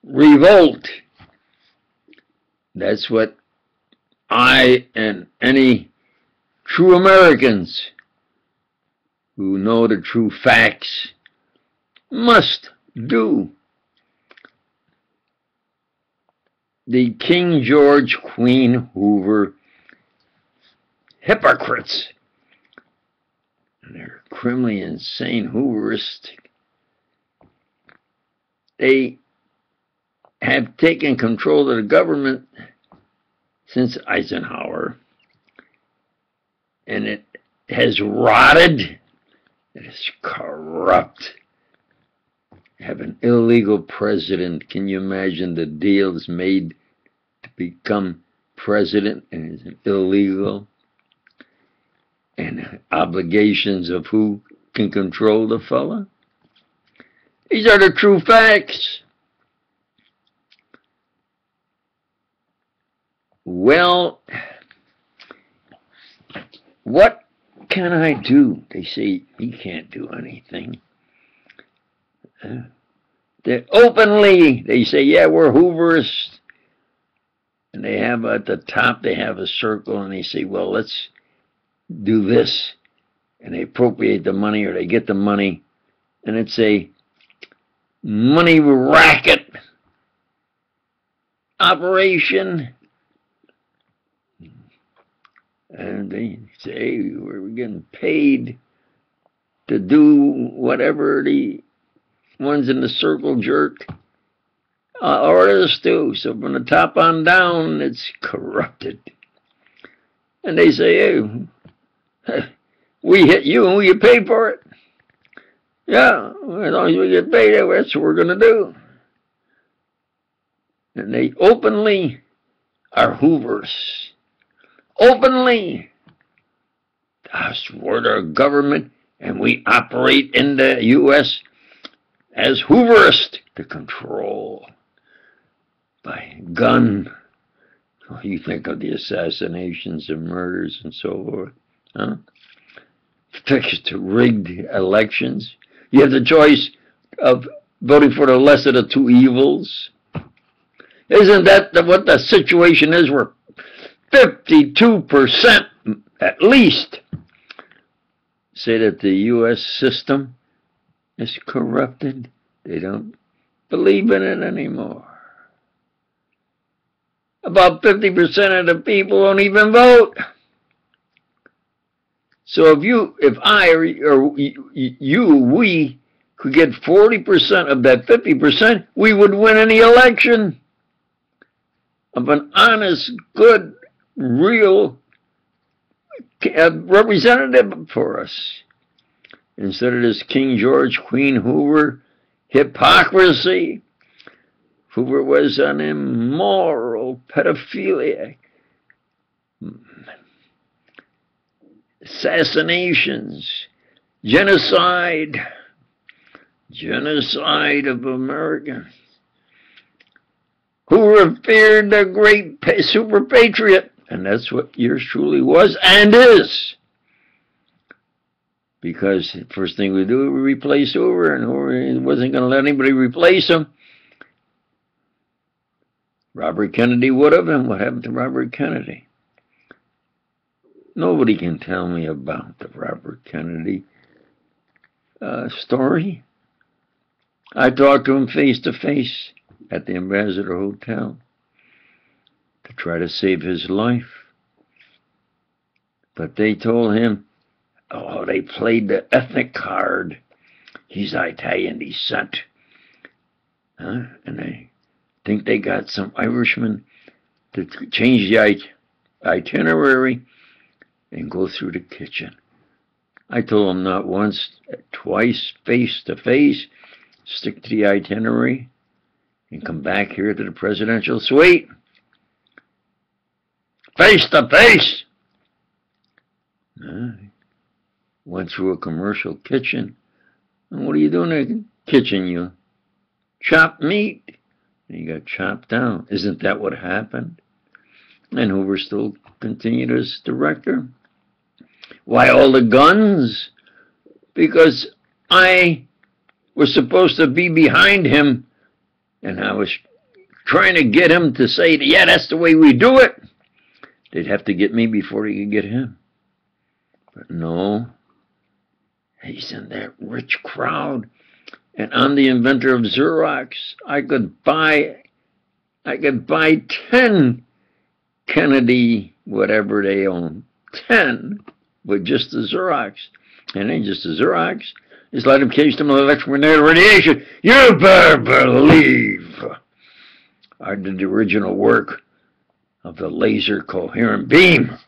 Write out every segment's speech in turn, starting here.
revolt. That's what I and any true Americans who know the true facts must do. The King George, Queen Hoover hypocrites, and they're criminally insane Hooverists. They have taken control of the government since Eisenhower, and it has rotted. It is corrupt. Have an illegal president. Can you imagine the deals made to become president, and it's illegal? And obligations of who can control the fella? These are the true facts. Well, what can I do? They say he can't do anything. They openly, they say, yeah, we're Hooverists. And they have at the top, they have a circle, and they say, well, let's do this. And they appropriate the money, or they get the money, and it's a money racket operation. And they say, we're getting paid to do whatever the ones in the circle jerk orders to. So from the top on down, it's corrupted. And they say, hey, we hit you and you pay for it. Yeah, as long as we get paid, that's what we're going to do. And they openly are Hoovers. Openly. Us, we're the government, and we operate in the U.S. as Hooverists to control by gun. Oh, you think of the assassinations and murders and so forth, huh? Fixed to rigged elections. You have the choice of voting for the lesser of the two evils. Isn't that what the situation is? Where 52% at least say that the U.S. system is corrupted. They don't believe in it anymore. About 50% of the people don't even vote. So if I or you, we could get 40% of that 50%, we would win any election of an honest, good, real representative for us. Instead of this King George, Queen Hoover hypocrisy. Hoover was an immoral pedophiliac. Assassinations, genocide of Americans. Hoover feared the great super patriot, and that's what yours truly was and is. Because the first thing we do, we replace Hoover, and Hoover wasn't going to let anybody replace him. Robert Kennedy would have, and what happened to Robert Kennedy? Nobody can tell me about the Robert Kennedy story. I talked to him face to face at the Ambassador Hotel to try to save his life. But they told him, oh, they played the ethnic card. He's Italian descent. And they think they got some Irishman to change the itinerary and go through the kitchen. I told him not once, twice, face to face, stick to the itinerary and come back here to the presidential suite. Face to face. Went through a commercial kitchen. And what are you doing in the kitchen? You chop meat. And you got chopped down. Isn't that what happened? And Hoover still continued as director. Why all the guns? Because I was supposed to be behind him, and I was trying to get him to say, yeah, that's the way we do it. They'd have to get me before they could get him. But no, he's in that rich crowd. And I'm the inventor of Xerox. I could buy 10 Kennedy, whatever they own, 10 with just the Xerox. And it ain't just the Xerox. It's let him case them with electromagnetic radiation. You better believe I did the original work of the laser coherent beam.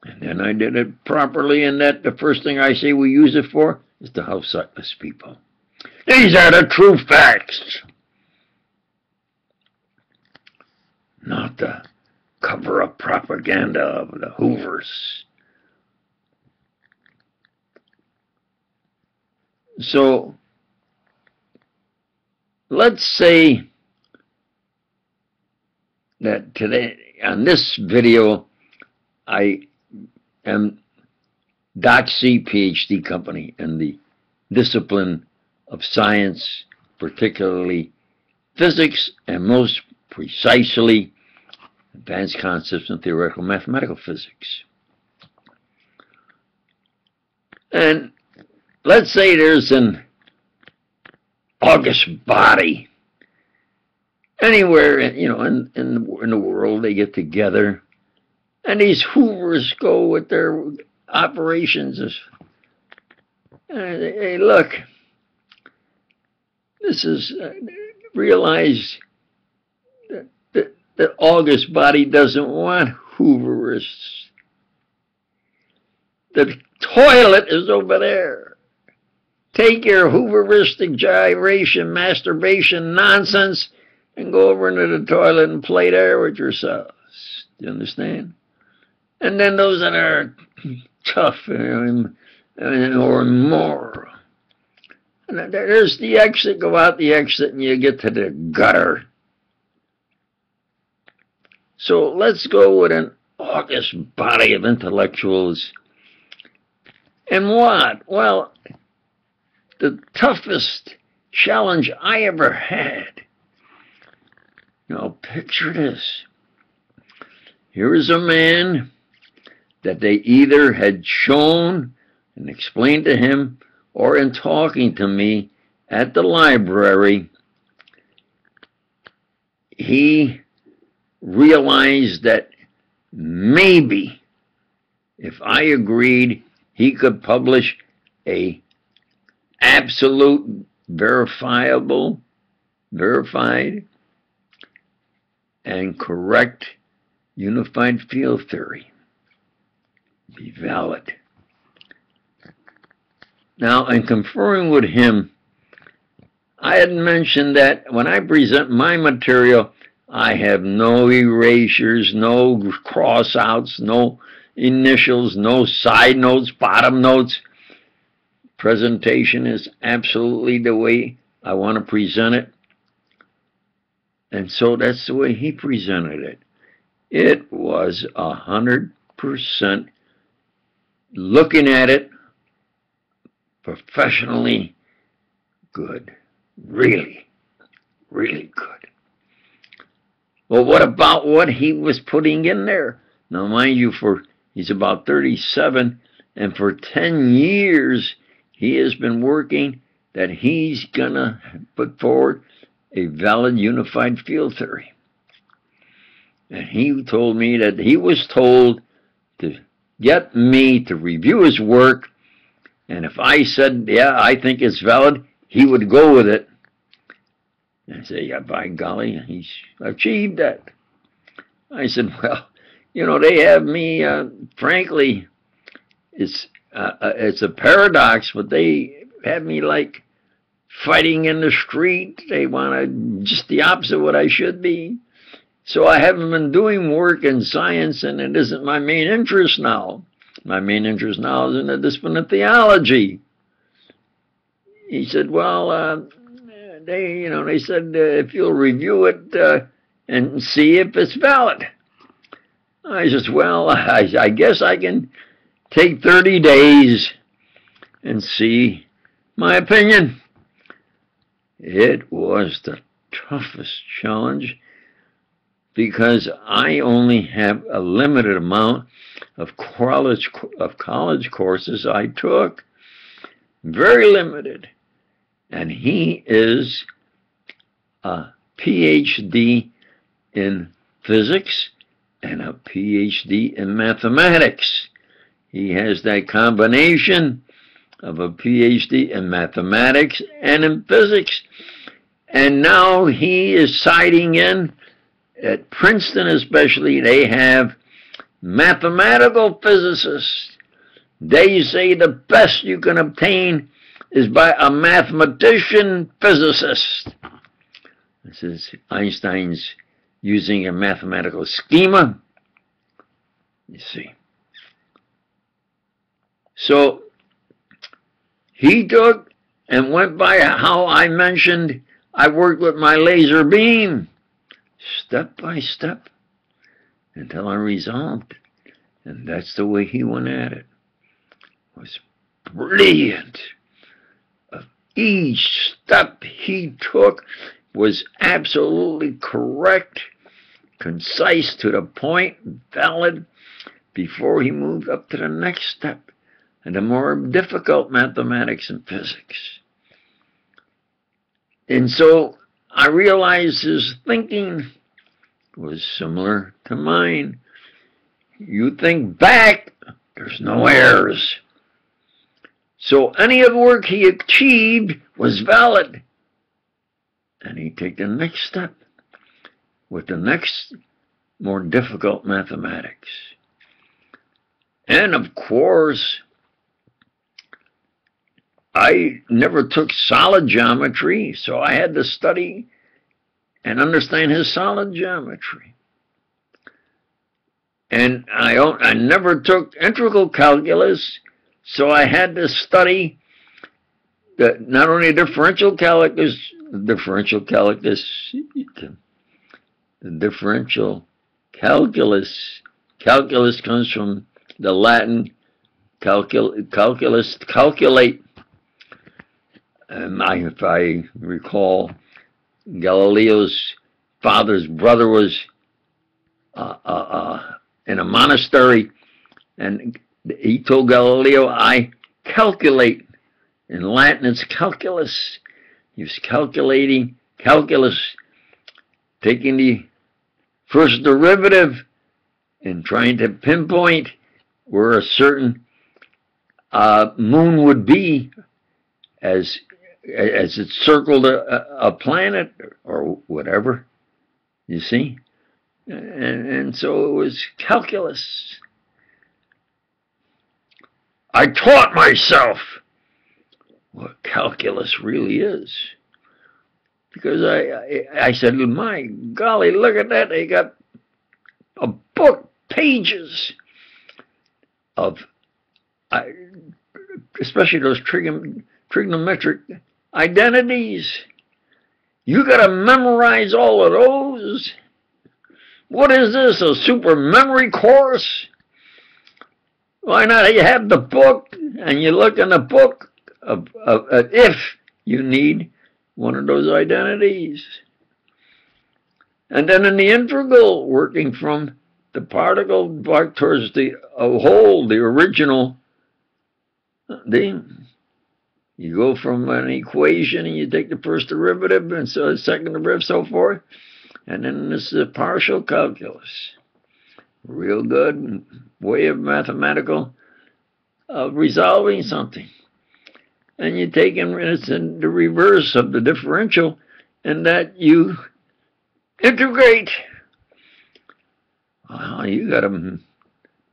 And then I did it properly, and that the first thing I say we use it for is to help sightless people. These are the true facts. Not the cover-up propaganda of the Hoovers. So, let's say that today, on this video, I am d.b.a. PhD company in the discipline of science, particularly physics, and most precisely advanced concepts in theoretical mathematical physics. And let's say there's an august body anywhere, in the world. They get together, and these Hoovers go with their operations. Hey, look, this is realize that the august body doesn't want Hooverists. The toilet is over there. Take your Hooveristic gyration, masturbation nonsense and go over into the toilet and play there with yourselves. Do you understand? And then those that are tough or more. And there's the exit. Go out the exit and you get to the gutter. So let's go with an august body of intellectuals. And what? Well, the toughest challenge I ever had. Now, picture this. Here is a man that they either had shown and explained to him, or in talking to me at the library, he realized that maybe if I agreed, he could publish a absolute, verified, and correct unified field theory. Be valid. Now, in conferring with him, I had mentioned that when I present my material, I have no erasures, no cross-outs, no initials, no side notes, bottom notes. Presentation is absolutely the way I want to present it. And so that's the way he presented it. It was 100% looking at it professionally good. Really, really good. Well, what about what he was putting in there? Now, mind you, he's about 37, and for 10 years, he has been working that he's going to put forward a valid unified field theory. And he told me that he was told to get me to review his work, and if I said, yeah, I think it's valid, he would go with it. And I said, yeah, by golly, he's achieved that. I said, well, they have me, frankly, it's a paradox, but they have me like fighting in the street. They want just the opposite of what I should be. So I haven't been doing work in science, and it isn't my main interest now. My main interest now is in the discipline of theology. He said, well, they said if you'll review it and see if it's valid. I said, well, I guess I can take 30 days and see my opinion. It was the toughest challenge because I only have a limited amount of college courses I took. Very limited. And he is a PhD in physics and a PhD in mathematics. He has that combination of a PhD in mathematics and in physics. And now he is citing in, at Princeton especially, they have mathematical physicists. They say the best you can obtain is by a mathematician physicist. This is Einstein's using a mathematical schema. You see. So he took and went by how I mentioned I worked with my laser beam, step by step, until I resolved it. And that's the way he went at it. It was brilliant. Each step he took was absolutely correct, concise, to the point, valid, before he moved up to the next step, and the more difficult mathematics and physics. And so I realized his thinking was similar to mine. You think back, there's no errors. So any of the work he achieved was valid. And he'd take the next step with the next more difficult mathematics. And of course, I never took solid geometry, so I had to study and understand his solid geometry. And I never took integral calculus, so I had to study not only differential calculus, the differential calculus comes from the Latin calculus, calculate. If I recall, Galileo's father's brother was in a monastery, and he told Galileo, I calculate. In Latin, it's calculus. He was calculating calculus, taking the first derivative and trying to pinpoint where a certain moon would be as it circled a planet or whatever, you see? And so it was calculus. I taught myself what calculus really is. Because I said, my golly, look at that. They got a book, pages of, especially those trigonometric identities. You got to memorize all of those. What is this, a super memory course? Why not you have the book and you look in the book of if you need one of those identities. And then in the integral, working from the particle back towards the whole, the original, you go from an equation and you take the first derivative and so the second derivative, so forth. And then this is a partial calculus. Real good way of mathematical resolving something. And you take it's in the reverse of the differential, and that you integrate. You got to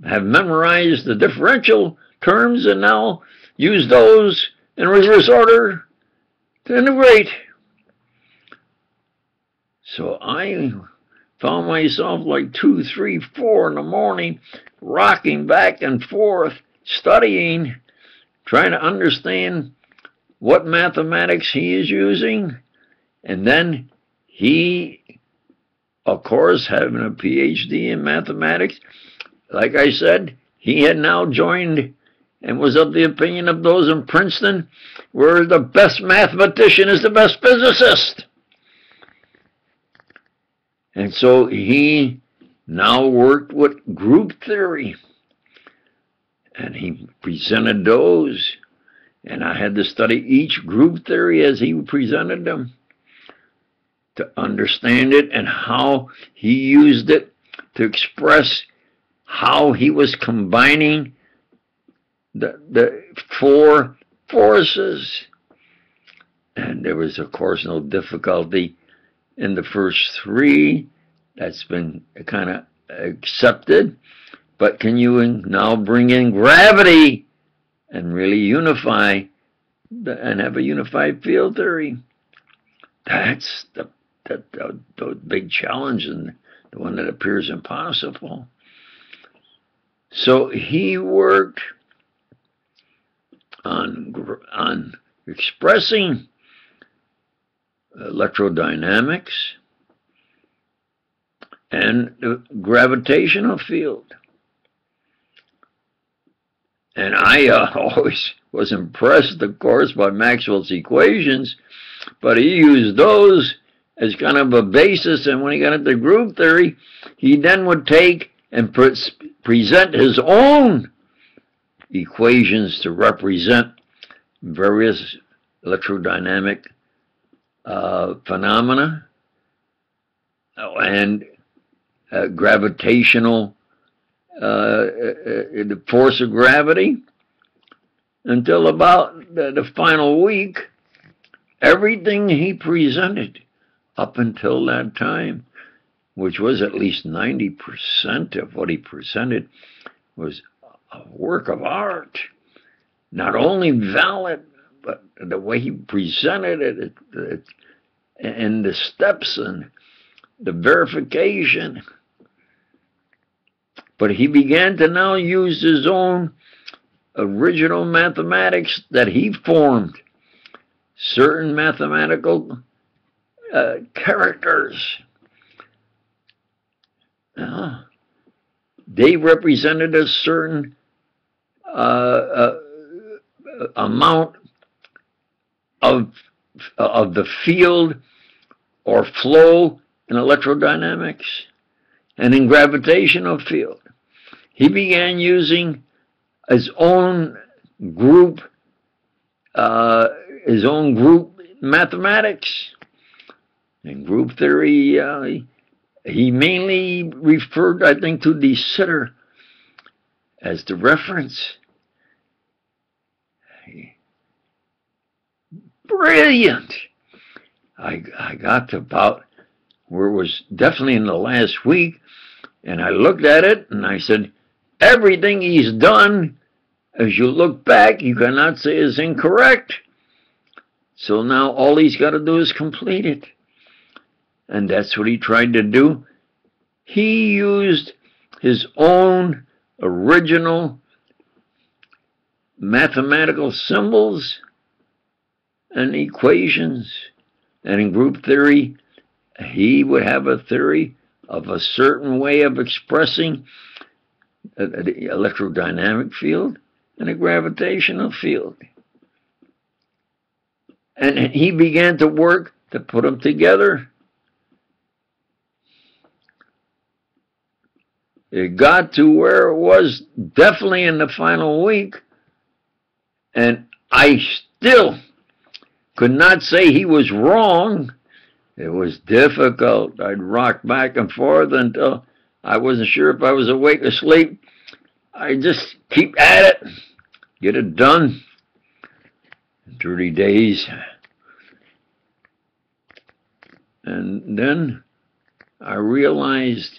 have memorized the differential terms and now use those in reverse order to integrate. So I found myself like 2, 3, 4 in the morning, rocking back and forth, studying, trying to understand what mathematics he is using. And then he, of course, having a PhD in mathematics, like I said, he had now joined and was of the opinion of those in Princeton, where the best mathematician is the best physicist. And so he now worked with group theory. And he presented those. And I had to study each group theory as he presented them to understand it and how he used it to express how he was combining the four forces. And there was, of course, no difficulty in the first three. That's been kind of accepted. But can you now bring in gravity and really unify and have a unified field theory? That's the big challenge, and the one that appears impossible. So he worked on expressing electrodynamics and the gravitational field. And I always was impressed, of course, by Maxwell's equations, but he used those as kind of a basis, and when he got into group theory, he then would take and present his own equations to represent various electrodynamic phenomena and gravitational, the force of gravity, until about the final week. Everything he presented up until that time, which was at least 90% of what he presented, was a work of art. Not only valid, but the way he presented it and the steps and the verification. But he began to now use his own original mathematics that he formed. Certain mathematical characters. They represented a certain amount of the field or flow in electrodynamics and in gravitational field. He began using his own group mathematics. In group theory, he mainly referred, I think, to de Sitter as the reference. Brilliant! I got to about where it was definitely in the last week, and I looked at it and I said, everything he's done, as you look back, you cannot say is incorrect. So now all he's got to do is complete it. And that's what he tried to do. He used his own original mathematical symbols and equations. And in group theory, he would have a theory of a certain way of expressing the electrodynamic field and a gravitational field. And he began to work to put them together. It got to where it was definitely in the final week, and I still could not say he was wrong. It was difficult. I'd rock back and forth until I wasn't sure if I was awake or asleep. I just keep at it, get it done in 30 days. And then I realized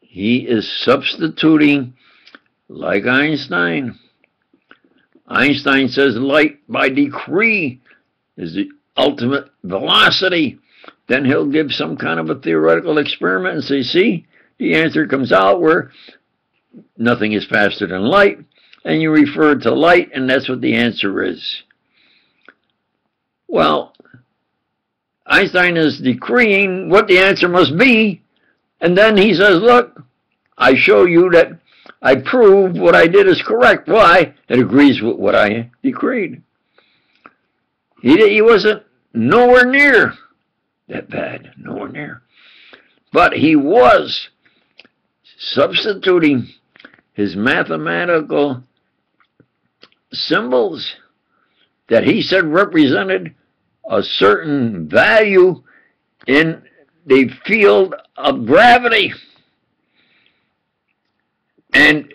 he is substituting like Einstein. Einstein says light by decree is the ultimate velocity. Then he'll give some kind of a theoretical experiment and say, see, the answer comes out where nothing is faster than light, and you refer to light, and that's what the answer is. Well, Einstein is decreeing what the answer must be, and then he says, look, I show you that I proved what I did is correct. Why? It agrees with what I decreed. He wasn't nowhere near that bad, nowhere near. But he was substituting his mathematical symbols that he said represented a certain value in the field of gravity. And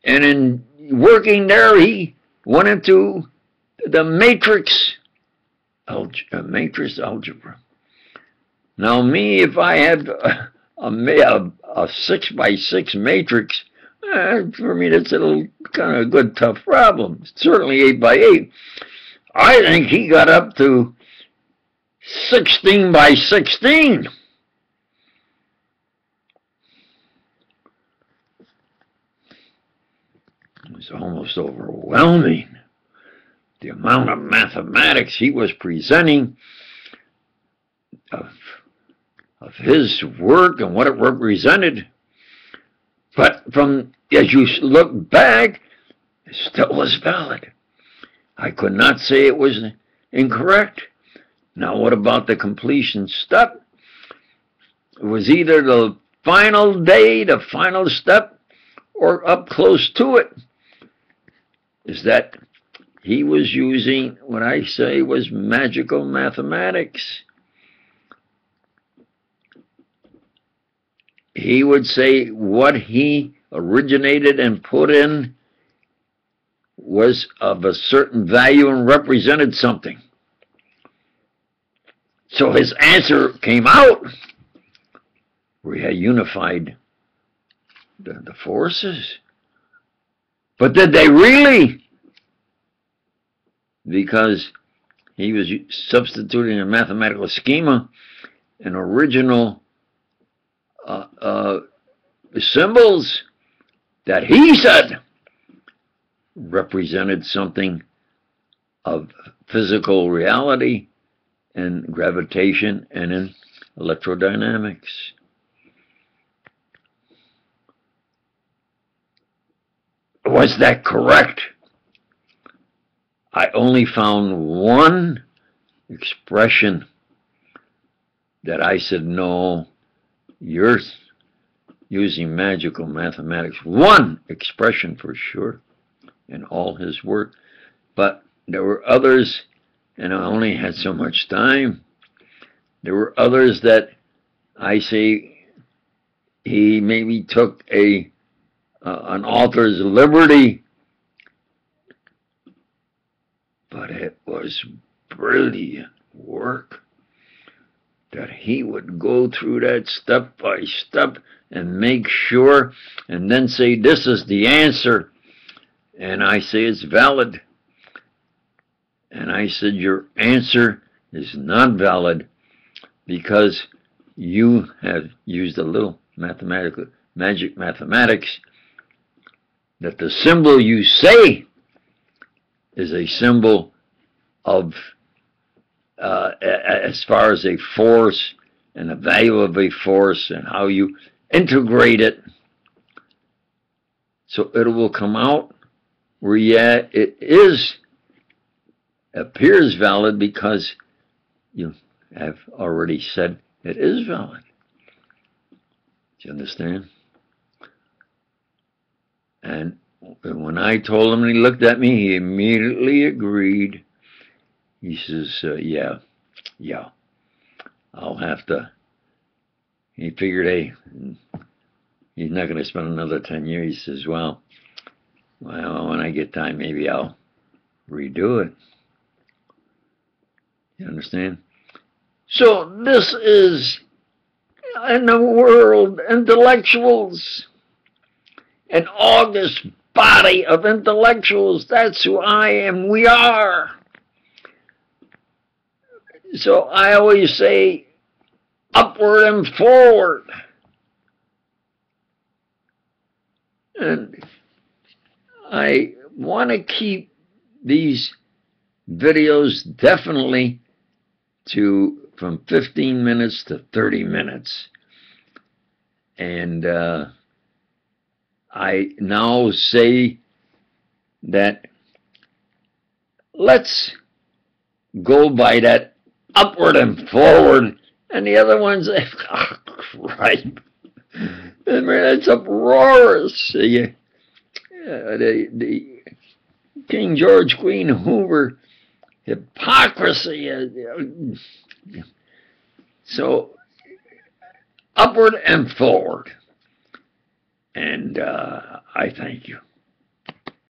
in working there, he went into the matrix algebra. Now, me, if I had a 6x6 matrix, for me, that's a little kind of a good, tough problem. Certainly 8x8. I think he got up to 16x16. It was almost overwhelming, the amount of mathematics he was presenting of his work and what it represented. But as you look back, it still was valid. I could not say it was incorrect. Now, what about the completion step? It was either the final day, the final step, or up close to it. Is that he was using what I say was magical mathematics. He would say what he originated and put in was of a certain value and represented something. So his answer came out where he had unified the forces. But did they really? Because he was substituting a mathematical schema, an original symbols that he said represented something of physical reality and gravitation and in electrodynamics. Was that correct? I only found one expression that I said, no, you're using magical mathematics. One expression for sure in all his work. But there were others, and I only had so much time. There were others that I say he maybe took an author's liberty, but it was brilliant work that he would go through that step by step and make sure, and then say, this is the answer. And I say it's valid. And I said, your answer is not valid because you have used a little magic mathematics, that the symbol you say is a symbol of, as far as a force and the value of a force and how you integrate it. So it will come out where, yeah, it appears valid because you have already said it is valid. Do you understand? And when I told him and he looked at me, he immediately agreed. He says, yeah, I'll have to. He figured, hey, he's not going to spend another 10 years. He says, well, when I get time, maybe I'll redo it. You understand? So this is, in the world, intellectuals, an august body of intellectuals. That's who I am. We are. So I always say, upward and forward. And I want to keep these videos definitely from 15 minutes to 30 minutes. And I now say that let's go by that upward and forward And the other ones, oh, cripe. I mean, it's uproarious. The King George, Queen Hoover, hypocrisy. So, upward and forward. And I thank you.